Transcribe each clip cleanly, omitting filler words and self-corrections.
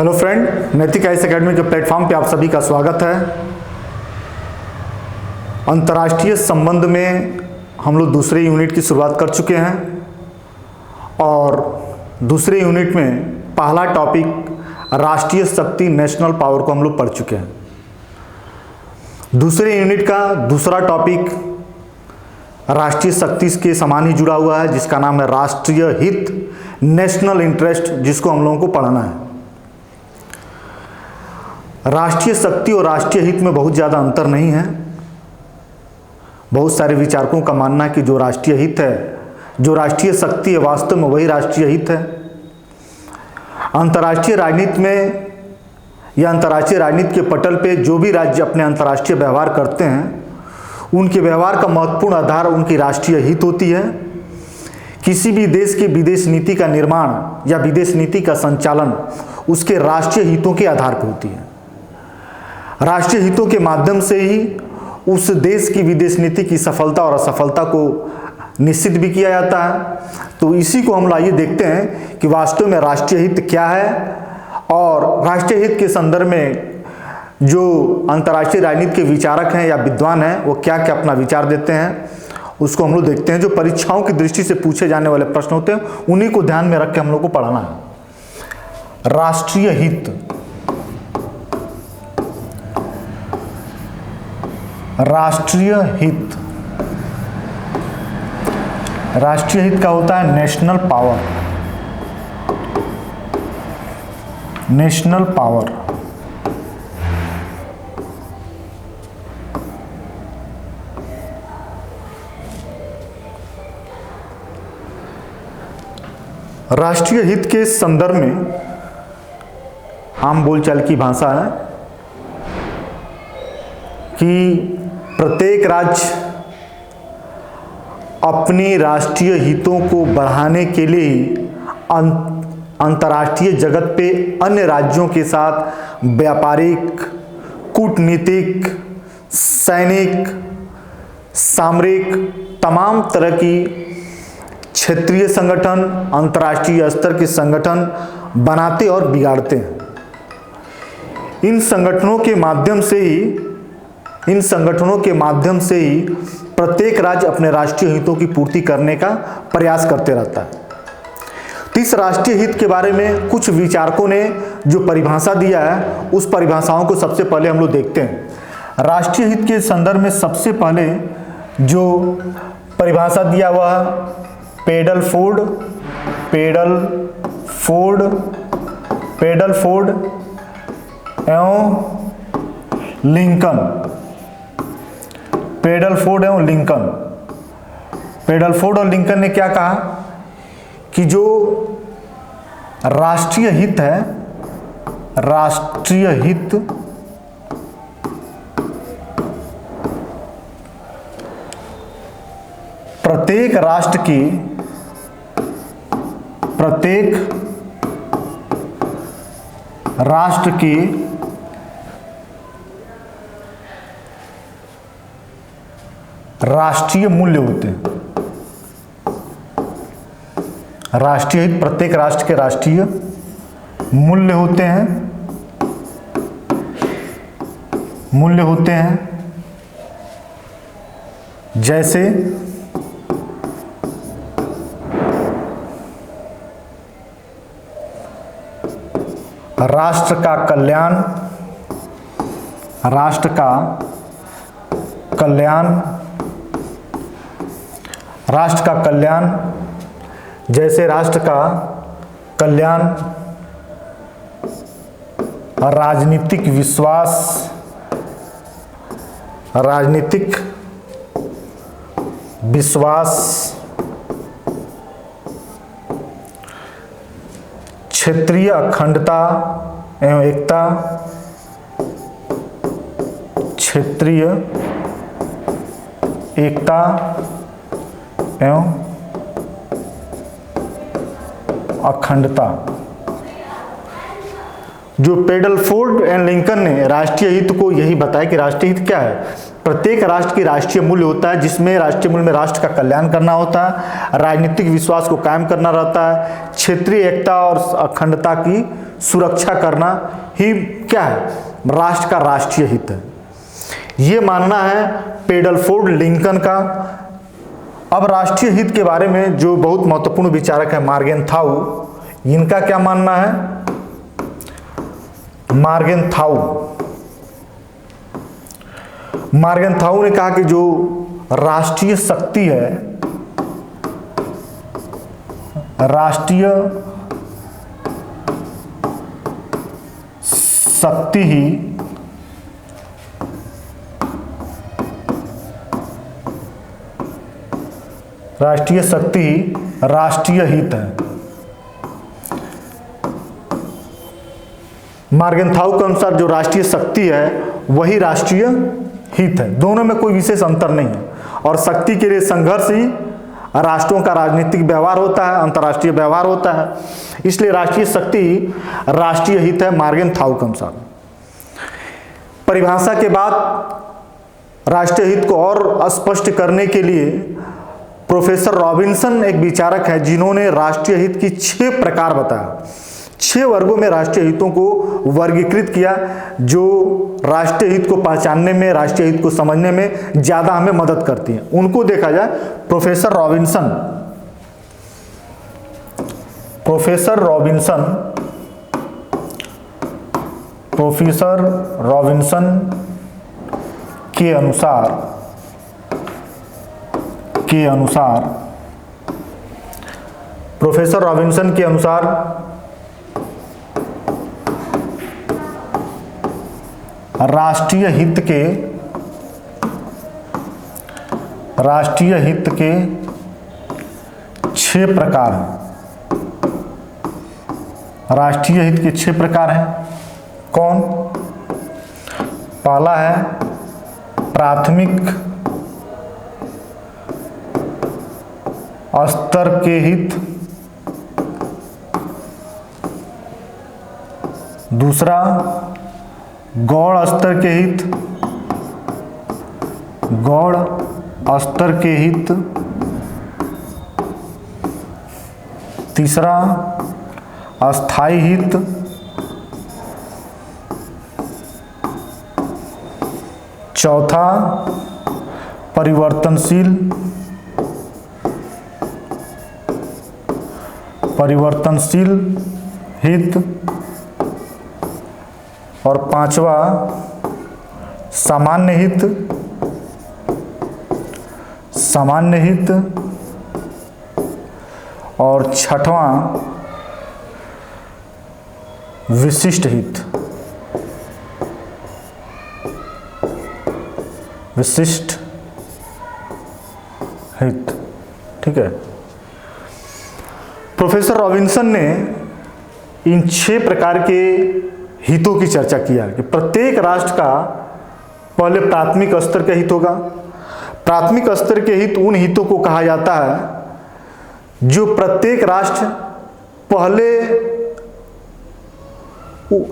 Hello friend, नैतिक IAS academy के platform पे आप सभी का स्वागत है। अंतर्राष्ट्रीय संबंध में हम लोग दूसरे यूनिट की शुरुआत कर चुके हैं और दूसरे यूनिट में पहला टॉपिक राष्ट्रीय शक्ति नेशनल पावर को हम लोग पढ़ चुके हैं। दूसरे यूनिट का दूसरा टॉपिक राष्ट्रीय शक्ति के समान ही जुड़ा हुआ है, जिसका नाम है राष्ट्रीय हित नेशनल इंटरेस्ट, जिसको हम लोगों को पढ़ना है। राष्ट्रीय शक्ति और राष्ट्रीय हित में बहुत ज़्यादा अंतर नहीं है। बहुत सारे विचारकों का मानना है कि जो राष्ट्रीय हित है, जो राष्ट्रीय शक्ति है, वास्तव में वही राष्ट्रीय हित है। अंतर्राष्ट्रीय राजनीति में या अंतर्राष्ट्रीय राजनीति के पटल पे जो भी राज्य अपने अंतर्राष्ट्रीय व्यवहार करते हैं, उनके व्यवहार का महत्वपूर्ण आधार उनकी राष्ट्रीय हित होती है। किसी भी देश की विदेश नीति का निर्माण या विदेश नीति का संचालन उसके राष्ट्रीय हितों के आधार पर होती है। राष्ट्रीय हितों के माध्यम से ही उस देश की विदेश नीति की सफलता और असफलता को निश्चित भी किया जाता है। तो इसी को हम आइए देखते हैं कि वास्तव में राष्ट्रीय हित क्या है और राष्ट्रीय हित के संदर्भ में जो अंतर्राष्ट्रीय राजनीति के विचारक हैं या विद्वान हैं वो क्या क्या अपना विचार देते हैं, उसको हम लोग देखते हैं। जो परीक्षाओं की दृष्टि से पूछे जाने वाले प्रश्न होते हैं उन्हीं को ध्यान में रख के हम लोग को पढ़ना है। राष्ट्रीय हित, राष्ट्रीय हित, राष्ट्रीय हित का होता है नेशनल पावर। नेशनल पावर राष्ट्रीय हित के संदर्भ में आम बोलचाल की भाषा है कि प्रत्येक राज्य अपनी राष्ट्रीय हितों को बढ़ाने के लिए अंतर्राष्ट्रीय जगत पे अन्य राज्यों के साथ व्यापारिक, कूटनीतिक, सैनिक, सामरिक, तमाम तरह की क्षेत्रीय संगठन, अंतर्राष्ट्रीय स्तर के संगठन बनाते और बिगाड़ते हैं। इन संगठनों के माध्यम से ही प्रत्येक राज्य अपने राष्ट्रीय हितों की पूर्ति करने का प्रयास करते रहता है। तो इस राष्ट्रीय हित के बारे में कुछ विचारकों ने जो परिभाषा दिया है, उस परिभाषाओं को सबसे पहले हम लोग देखते हैं। राष्ट्रीय हित के संदर्भ में सबसे पहले जो परिभाषा दिया हुआ है, पेडल फोर्ड एवं लिंकन। पेडल फोर्ड एवं लिंकन, पेडल फोर्ड और लिंकन ने क्या कहा कि जो राष्ट्रीय हित है, राष्ट्रीय हित प्रत्येक राष्ट्र की राष्ट्रीय मूल्य होते हैं। राष्ट्रीय हित प्रत्येक राष्ट्र के राष्ट्रीय मूल्य होते हैं। जैसे राष्ट्र का कल्याण, जैसे राष्ट्र का कल्याण, राजनीतिक विश्वास, क्षेत्रीय अखंडता एवं एकता, क्षेत्रीय एकता एवं अखंडता। जो पेडल फोर्ड एंड लिंकन ने राष्ट्रीय हित को यही बताया कि राष्ट्रीय हित क्या है। प्रत्येक राष्ट्र की राष्ट्रीय मूल्य होता है, जिसमें राष्ट्रीय मूल्य में राष्ट्र का कल्याण करना होता है, राजनीतिक विश्वास को कायम करना रहता है, क्षेत्रीय एकता और अखंडता की सुरक्षा करना ही क्या है, राष्ट्र का राष्ट्रीय हित है। ये मानना है पेडलफोर्ड लिंकन का। अब राष्ट्रीय हित के बारे में जो बहुत महत्वपूर्ण विचारक है मार्गेनथाउ, इनका क्या मानना है। मार्गेनथाउ ने कहा कि जो राष्ट्रीय शक्ति है, राष्ट्रीय शक्ति ही राष्ट्रीय हित है। मार्गेनथाउ के अनुसार जो राष्ट्रीय शक्ति है वही राष्ट्रीय हित है, दोनों में कोई विशेष अंतर नहीं है। और शक्ति के लिए संघर्ष ही राष्ट्रों का राजनीतिक व्यवहार होता है, अंतर्राष्ट्रीय व्यवहार होता है, इसलिए राष्ट्रीय शक्ति राष्ट्रीय हित है मार्गेनथाउ के अनुसार। परिभाषा के बाद राष्ट्रीय हित को और स्पष्ट करने के लिए प्रोफेसर रॉबिन्सन एक विचारक है जिन्होंने राष्ट्रीय हित की 6 प्रकार बताया, 6 वर्गों में राष्ट्रीय हितों को वर्गीकृत किया, जो राष्ट्रीय हित को पहचानने में, राष्ट्रीय हित को समझने में ज़्यादा हमें मदद करती हैं। उनको देखा जाए, प्रोफेसर रॉबिन्सन के अनुसार राष्ट्रीय हित के 6 प्रकार हैं। राष्ट्रीय हित के 6 प्रकार हैं। कौन? पहला है प्राथमिक स्तर के हित, दूसरा गौड़ स्तर के हित, तीसरा अस्थाई हित, चौथा परिवर्तनशील हित, और पांचवा सामान्य हित, और छठवां विशिष्ट हित। ठीक है। प्रोफेसर रॉबिन्सन ने इन 6 प्रकार के हितों की चर्चा किया कि प्रत्येक राष्ट्र का पहले प्राथमिक स्तर का हित होगा। प्राथमिक स्तर के हित उन हितों को कहा जाता है जो प्रत्येक राष्ट्र पहले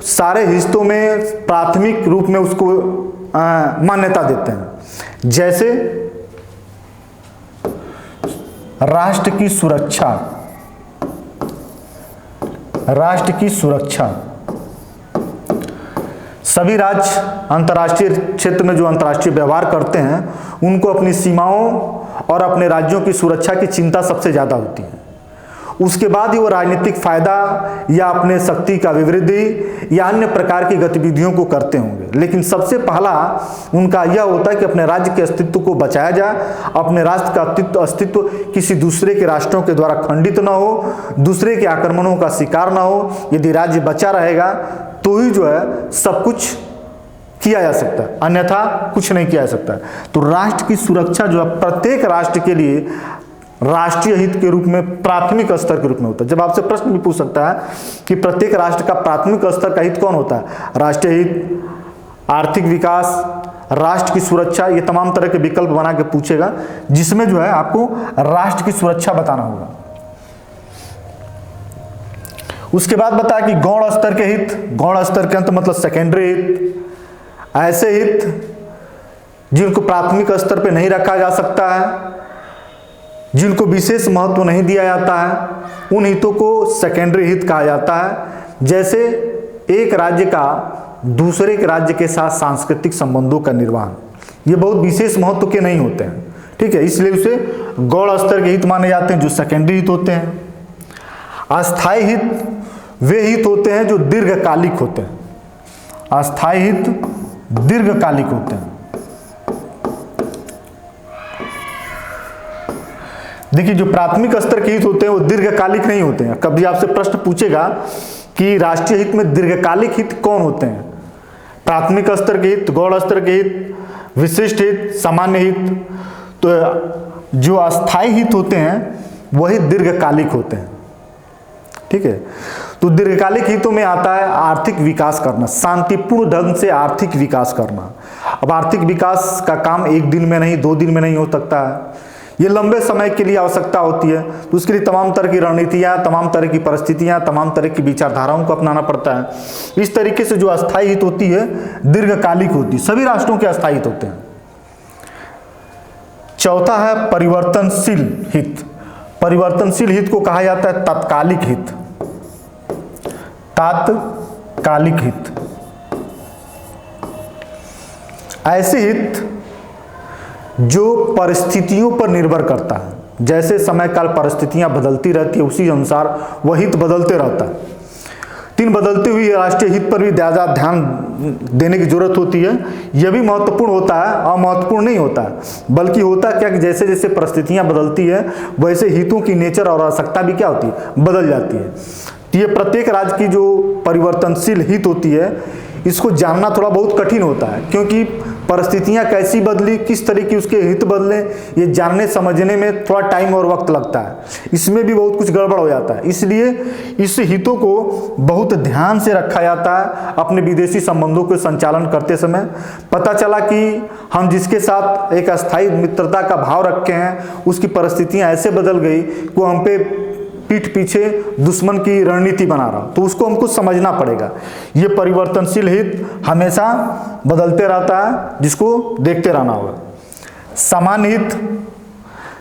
सारे हिस्सों में प्राथमिक रूप में उसको मान्यता देते हैं। जैसे राष्ट्र की सुरक्षा, सभी राज्य अंतर्राष्ट्रीय क्षेत्र में जो अंतर्राष्ट्रीय व्यवहार करते हैं उनको अपनी सीमाओं और अपने राज्यों की सुरक्षा की चिंता सबसे ज़्यादा होती है। उसके बाद ही वो राजनीतिक फायदा या अपने शक्ति का विवृद्धि या अन्य प्रकार की गतिविधियों को करते होंगे, लेकिन सबसे पहला उनका यह होता है कि अपने राज्य के अस्तित्व को बचाया जाए, अपने राष्ट्र का अस्तित्व किसी दूसरे के राष्ट्रों के द्वारा खंडित न हो, दूसरे के आक्रमणों का शिकार न हो। यदि राज्य बचा रहेगा तो ही जो है सब कुछ किया जा सकता है, अन्यथा कुछ नहीं किया जा सकता। तो राष्ट्र की सुरक्षा जो है प्रत्येक राष्ट्र के लिए राष्ट्रीय हित के रूप में प्राथमिक स्तर के रूप में होता है। जब आपसे प्रश्न भी पूछ सकता है कि प्रत्येक राष्ट्र का प्राथमिक स्तर का हित कौन होता है, राष्ट्रीय हित, आर्थिक विकास, राष्ट्र की सुरक्षा, ये तमाम तरह के विकल्प बना के पूछेगा, जिसमें जो है आपको राष्ट्र की सुरक्षा बताना होगा। उसके बाद बताया कि गौड़ स्तर के हित, गौड़ स्तर के अंत मतलब सेकेंडरी हित, ऐसे हित जिनको प्राथमिक स्तर पे नहीं रखा जा सकता है, जिनको विशेष महत्व नहीं दिया जाता है, उन हितों को सेकेंडरी हित कहा जाता है। जैसे एक राज्य का दूसरे के राज्य के साथ सांस्कृतिक संबंधों का निर्वहन, ये बहुत विशेष महत्व के नहीं होते हैं, ठीक है, इसलिए उसे गौण स्तर के हित माने जाते हैं जो सेकेंडरी हित होते हैं। अस्थायी हित वे हित होते हैं जो दीर्घकालिक होते हैं, अस्थायी हित दीर्घकालिक होते हैं। देखिए जो प्राथमिक स्तर के हित होते हैं वो दीर्घकालिक नहीं होते हैं। कभी आपसे प्रश्न पूछेगा कि राष्ट्रीय हित में दीर्घकालिक हित कौन होते हैं, प्राथमिक स्तर के हित, गौण स्तर के हित, विशिष्ट हित, सामान्य हित, तो जो अस्थायी हित होते हैं वही दीर्घकालिक होते हैं, ठीक है। तो दीर्घकालिक हितों में आता है आर्थिक विकास करना, शांतिपूर्ण ढंग से आर्थिक विकास करना। अब आर्थिक विकास का काम एक दिन में नहीं, 2 दिन में नहीं हो सकता है, ये लंबे समय के लिए आवश्यकता होती है। तो उसके लिए तमाम तरह की रणनीतियाँ, तमाम तरह की परिस्थितियाँ, तमाम तरह की विचारधाराओं को अपनाना पड़ता है। इस तरीके से जो अस्थायी हित होती है दीर्घकालिक होती है, सभी राष्ट्रों के अस्थायी हित होते हैं। चौथा है परिवर्तनशील हित। परिवर्तनशील हित को कहा जाता है तात्कालिक हित, तात्कालिक हित। ऐसे हित जो परिस्थितियों पर निर्भर करता है, जैसे समय काल परिस्थितियां बदलती रहती है उसी अनुसार वह हित बदलते रहता है। 3 बदलती हुई राष्ट्रीय हित पर भी ज़्यादा ध्यान देने की जरूरत होती है। यह भी महत्वपूर्ण होता है, अमहत्वपूर्ण नहीं होता है, बल्कि होता क्या कि जैसे जैसे परिस्थितियां बदलती है वैसे हितों की नेचर और आवश्यकता भी क्या होती है, बदल जाती है। तो ये प्रत्येक राज्य की जो परिवर्तनशील हित होती है इसको जानना थोड़ा बहुत कठिन होता है, क्योंकि परिस्थितियां कैसी बदली, किस तरह की उसके हित बदले, ये जानने समझने में थोड़ा टाइम और वक्त लगता है, इसमें भी बहुत कुछ गड़बड़ हो जाता है। इसलिए इस हितों को बहुत ध्यान से रखा जाता है अपने विदेशी संबंधों के संचालन करते समय। पता चला कि हम जिसके साथ एक अस्थायी मित्रता का भाव रखे हैं उसकी परिस्थितियां ऐसे बदल गई कि वो हम पे पीठ पीछे दुश्मन की रणनीति बना रहा, तो उसको हमको समझना पड़ेगा। ये परिवर्तनशील हित हमेशा बदलते रहता है, जिसको देखते रहना होगा। सामान्य हित,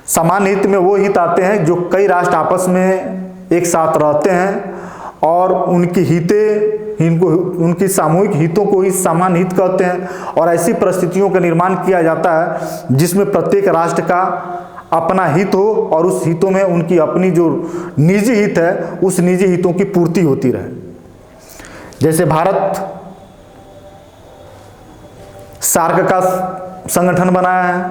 सामान्य हित में वो हित आते हैं जो कई राष्ट्र आपस में एक साथ रहते हैं और उनकी हितें, इनको उनकी सामूहिक हितों को ही सामान्य हित कहते हैं। और ऐसी परिस्थितियों का निर्माण किया जाता है जिसमें प्रत्येक राष्ट्र का अपना हित हो और उस हितों में उनकी अपनी जो निजी हित है उस निजी हितों की पूर्ति होती रहे। जैसे भारत सार्क का संगठन बनाया है,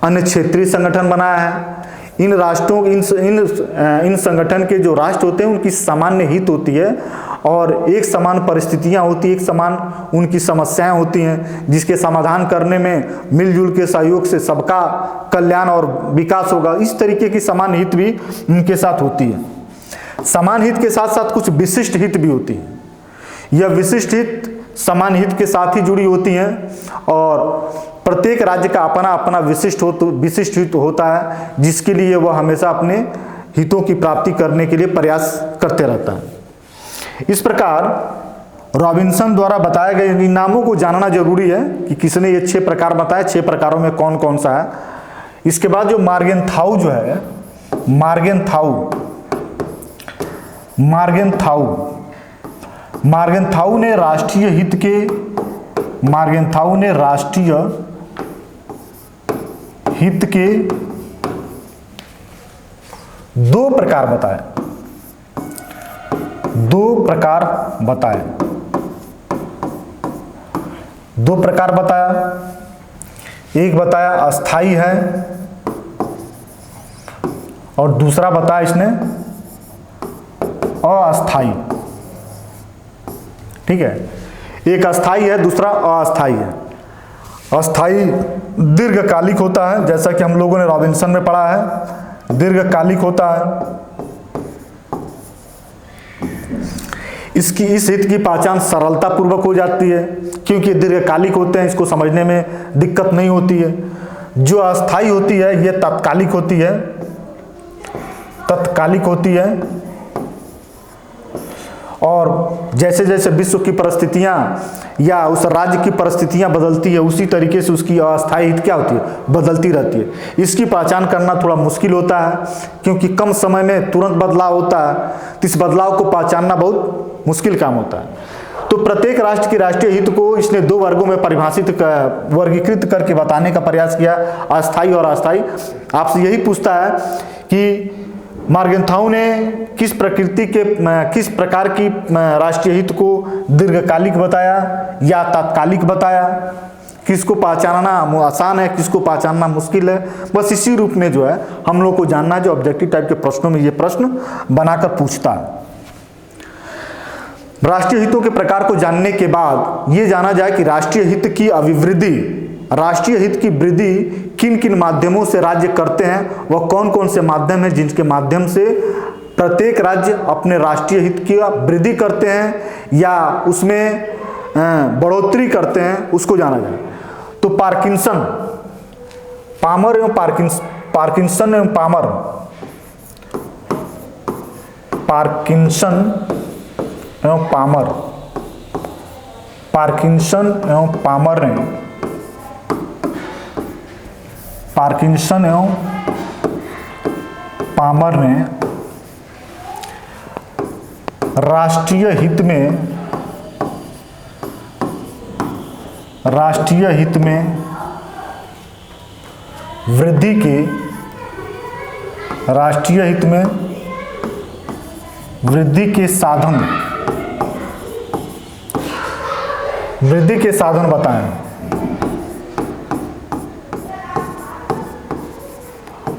अन्य क्षेत्रीय संगठन बनाया है। इन राष्ट्रों इन संगठन के जो राष्ट्र होते हैं उनकी सामान्य हित होती है और एक समान परिस्थितियां होती हैं, एक समान उनकी समस्याएं होती हैं जिसके समाधान करने में मिलजुल के सहयोग से सबका कल्याण और विकास होगा। इस तरीके की समान हित भी उनके साथ होती है। समान हित के साथ साथ कुछ विशिष्ट हित भी होती है। यह विशिष्ट हित समान हित के साथ ही जुड़ी होती हैं और प्रत्येक राज्य का अपना अपना विशिष्ट हित होता है जिसके लिए वह हमेशा अपने हितों की प्राप्ति करने के लिए प्रयास करते रहता है। इस प्रकार रॉबिन्सन द्वारा बताए गए इन नामों को जानना जरूरी है कि किसने ये 6 प्रकार बताए, 6 प्रकारों में कौन कौन सा है। इसके बाद जो मार्गेनथाउ जो है, मार्गेनथाउ ने राष्ट्रीय हित के 2 प्रकार बताए, 2 प्रकार बताए। 2 प्रकार बताया, एक बताया अस्थाई है और दूसरा बताया इसने अस्थाई, ठीक है। एक अस्थाई है, दूसरा अस्थाई है। अस्थाई दीर्घकालिक होता है, जैसा कि हम लोगों ने रॉबिन्सन में पढ़ा है, दीर्घकालिक होता है। इस हित की पहचान सरलता पूर्वक हो जाती है क्योंकि दीर्घकालिक होते हैं, इसको समझने में दिक्कत नहीं होती है। जो अस्थाई होती है यह तात्कालिक होती है और जैसे जैसे विश्व की परिस्थितियाँ या उस राज्य की परिस्थितियाँ बदलती है, उसी तरीके से उसकी अस्थायी हित क्या होती है, बदलती रहती है। इसकी पहचान करना थोड़ा मुश्किल होता है, क्योंकि कम समय में तुरंत बदलाव होता है, तो इस बदलाव को पहचानना बहुत मुश्किल काम होता है। तो प्रत्येक राष्ट्र के राष्ट्रीय हित को इसने दो वर्गों में वर्गीकृत करके बताने का प्रयास किया, अस्थायी और अस्थायी। आपसे यही पूछता है कि मॉर्गेनथाउ ने किस प्रकार की राष्ट्रीय हित को दीर्घकालिक बताया या तात्कालिक बताया, किसको पहचानना आसान है, किसको पहचानना मुश्किल है। बस इसी रूप में जो है हम लोग को जानना है, जो ऑब्जेक्टिव टाइप के प्रश्नों में ये प्रश्न बनाकर पूछता है। राष्ट्रीय हितों के प्रकार को जानने के बाद ये जाना जाए कि राष्ट्रीय हित की अभिवृद्धि, राष्ट्रीय हित की वृद्धि किन किन माध्यमों से राज्य करते हैं, वह कौन कौन से माध्यम हैं जिनके माध्यम से प्रत्येक राज्य अपने राष्ट्रीय हित की वृद्धि करते हैं या उसमें बढ़ोतरी करते हैं, उसको जाना जाए। तो पार्किंसन एवं पामर ने राष्ट्रीय हित में वृद्धि के साधन बताएं।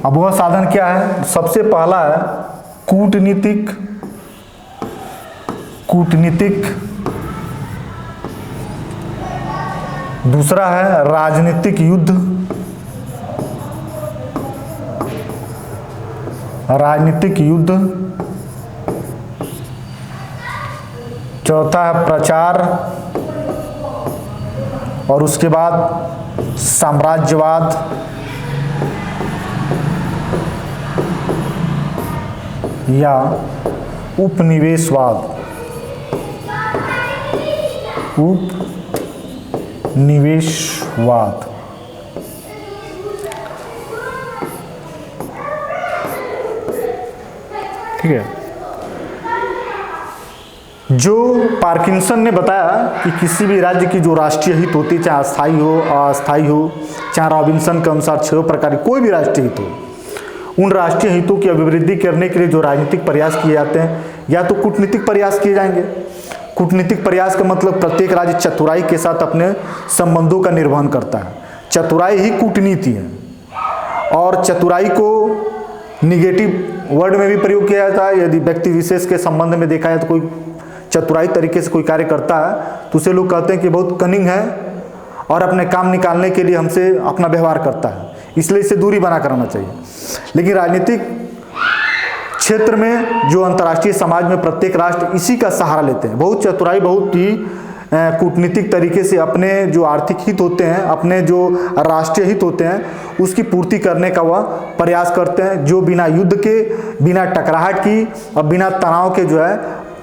अब वह साधन क्या है? सबसे पहला है कूटनीतिक, दूसरा है राजनीतिक युद्ध, चौथा है प्रचार, और उसके बाद साम्राज्यवाद, या उपनिवेशवाद। ठीक है। जो पार्किंसन ने बताया कि किसी भी राज्य की जो राष्ट्रीय हित होती है, चाहे अस्थायी हो अस्थायी हो, चाहे रॉबिन्सन के अनुसार 6 प्रकार की कोई भी राष्ट्रीय हित हो, उन राष्ट्रीय हितों की अभिवृद्धि करने के लिए जो राजनीतिक प्रयास किए जाते हैं, या तो कूटनीतिक प्रयास किए जाएंगे। कूटनीतिक प्रयास का मतलब प्रत्येक राज्य चतुराई के साथ अपने संबंधों का निर्वहन करता है। चतुराई ही कूटनीति है, और चतुराई को निगेटिव वर्ड में भी प्रयोग किया जाता है। यदि व्यक्ति विशेष के संबंध में देखा जाए तो कोई चतुराई तरीके से कोई कार्य करता है तो उसे लोग कहते हैं कि बहुत कनिंग है और अपने काम निकालने के लिए हमसे अपना व्यवहार करता है, इसलिए इसे दूरी बना कर रहना चाहिए। लेकिन राजनीतिक क्षेत्र में जो अंतर्राष्ट्रीय समाज में प्रत्येक राष्ट्र इसी का सहारा लेते हैं। बहुत चतुराई, बहुत ही कूटनीतिक तरीके से अपने जो आर्थिक हित होते हैं, अपने जो राष्ट्रीय हित होते हैं, उसकी पूर्ति करने का वह प्रयास करते हैं, जो बिना युद्ध के, बिना टकराहट की और बिना तनाव के जो है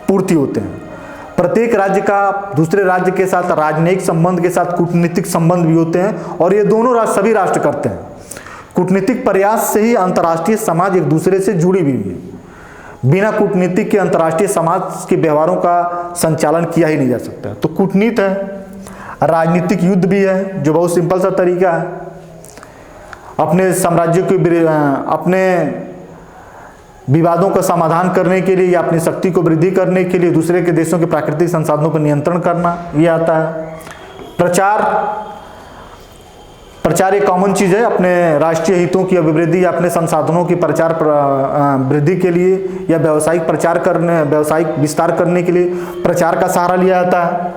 पूर्ति होते हैं। प्रत्येक राज्य का दूसरे राज्य के साथ राजनयिक संबंध के साथ कूटनीतिक संबंध भी होते हैं, और ये दोनों सभी राष्ट्र करते हैं। कूटनीतिक प्रयास से ही अंतर्राष्ट्रीय समाज एक दूसरे से जुड़ी हुई है। बिना कूटनीतिक के अंतर्राष्ट्रीय समाज के व्यवहारों का संचालन किया ही नहीं जा सकता। तो कूटनीति है, राजनीतिक युद्ध भी है, जो बहुत सिंपल सा तरीका है अपने साम्राज्य के अपने विवादों का समाधान करने के लिए या अपनी शक्ति को वृद्धि करने के लिए दूसरे के देशों के प्राकृतिक संसाधनों पर नियंत्रण करना, ये आता है। प्रचार एक कॉमन चीज़ है, अपने राष्ट्रीय हितों की अभिवृद्धि या अपने संसाधनों की प्रचार वृद्धि के लिए या व्यावसायिक विस्तार करने के लिए प्रचार का सहारा लिया जाता है।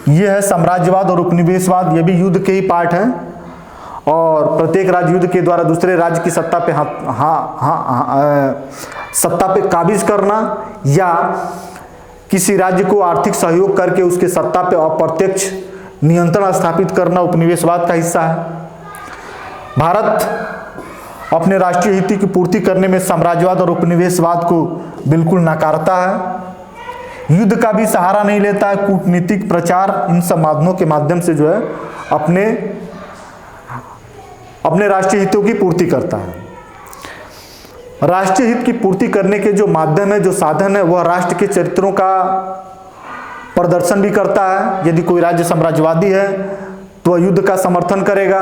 यह है साम्राज्यवाद और उपनिवेशवाद, ये भी युद्ध के ही पार्ट हैं, और प्रत्येक राज्य युद्ध के द्वारा दूसरे राज्य की सत्ता पे काबिज करना या किसी राज्य को आर्थिक सहयोग करके उसके सत्ता पे अप्रत्यक्ष नियंत्रण स्थापित करना उपनिवेशवाद का हिस्सा है। भारत अपने राष्ट्रीय हित की पूर्ति करने में साम्राज्यवाद और उपनिवेशवाद को बिल्कुल नकारता है। युद्ध का भी सहारा नहीं लेता है, कूटनीतिक प्रचार इन सब माध्यमों के माध्यम से जो है अपने राष्ट्रीय हितों की पूर्ति करता है। राष्ट्रीय हित की पूर्ति करने के जो माध्यम है, जो साधन है, वह राष्ट्र के चरित्रों का प्रदर्शन भी करता है। यदि कोई राज्य साम्राज्यवादी है तो वह युद्ध का समर्थन करेगा,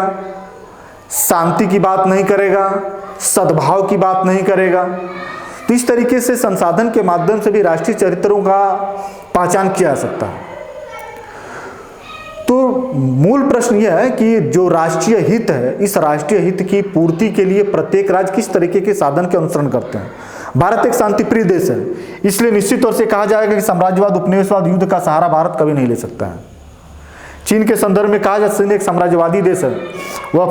शांति की बात नहीं करेगा, सद्भाव की बात नहीं करेगा। तो इस तरीके से संसाधन के माध्यम से भी राष्ट्रीय चरित्रों का पहचान किया जा सकता है। तो मूल प्रश्न यह है कि जो राष्ट्रीय हित है, इस राष्ट्रीय हित की पूर्ति के लिए प्रत्येक राज्य किस तरीके के साधन के अनुसरण करते हैं। भारत एक शांतिप्रिय देश है, इसलिए निश्चित तौर से कहा जाएगा कि साम्राज्यवाद, उपनिवेशवाद, युद्ध का सहारा भारत कभी नहीं ले सकता है। चीन के संदर्भ में कहा जाए चीन एक साम्राज्यवादी देश है, वह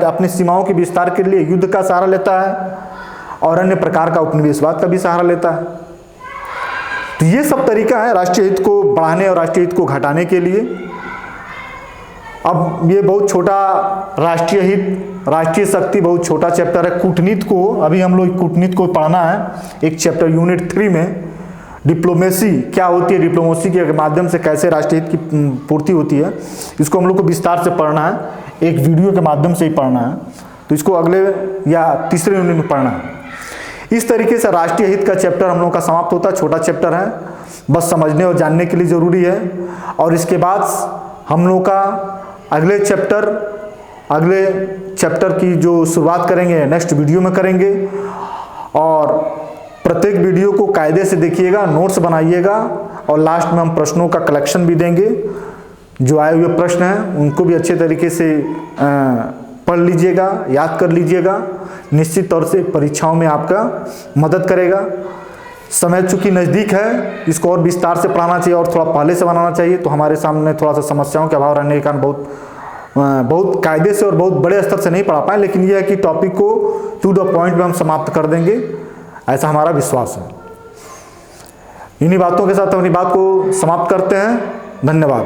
अपनी सीमाओं के विस्तार के लिए युद्ध का सहारा लेता है और अन्य प्रकार का उपनिवेशवाद का भी सहारा लेता है। तो ये सब तरीका है राष्ट्रीय हित को बढ़ाने और राष्ट्रीय हित को घटाने के लिए। अब ये बहुत छोटा राष्ट्रीय हित, राष्ट्रीय शक्ति बहुत छोटा चैप्टर है। कूटनीति को अभी हम लोग कूटनीति को पढ़ना है, एक चैप्टर यूनिट 3 में डिप्लोमेसी क्या होती है, डिप्लोमेसी के माध्यम से कैसे राष्ट्रीय हित की पूर्ति होती है, इसको हम लोग को विस्तार से पढ़ना है, एक वीडियो के माध्यम से ही पढ़ना है। तो इसको अगले या तीसरे यूनिट में पढ़ना है। इस तरीके से राष्ट्रीय हित का चैप्टर हम लोग का समाप्त होता है। छोटा चैप्टर है, बस समझने और जानने के लिए ज़रूरी है। और इसके बाद हम लोग का अगले चैप्टर की जो शुरुआत करेंगे नेक्स्ट वीडियो में करेंगे। और प्रत्येक वीडियो को कायदे से देखिएगा, नोट्स बनाइएगा और लास्ट में हम प्रश्नों का कलेक्शन भी देंगे। जो आए हुए प्रश्न हैं उनको भी अच्छे तरीके से पढ़ लीजिएगा, याद कर लीजिएगा। निश्चित तौर से परीक्षाओं में आपका मदद करेगा। समय चूंकि नज़दीक है, इसको और विस्तार से पढ़ाना चाहिए और थोड़ा पहले से बनाना चाहिए। तो हमारे सामने थोड़ा सा समस्याओं के अभाव रहने के कारण बहुत कायदे से और बहुत बड़े स्तर से नहीं पढ़ा पाए, लेकिन यह है कि टॉपिक को टू द पॉइंट में हम समाप्त कर देंगे, ऐसा हमारा विश्वास है। इन्हीं बातों के साथ अपनी बात को समाप्त करते हैं। धन्यवाद।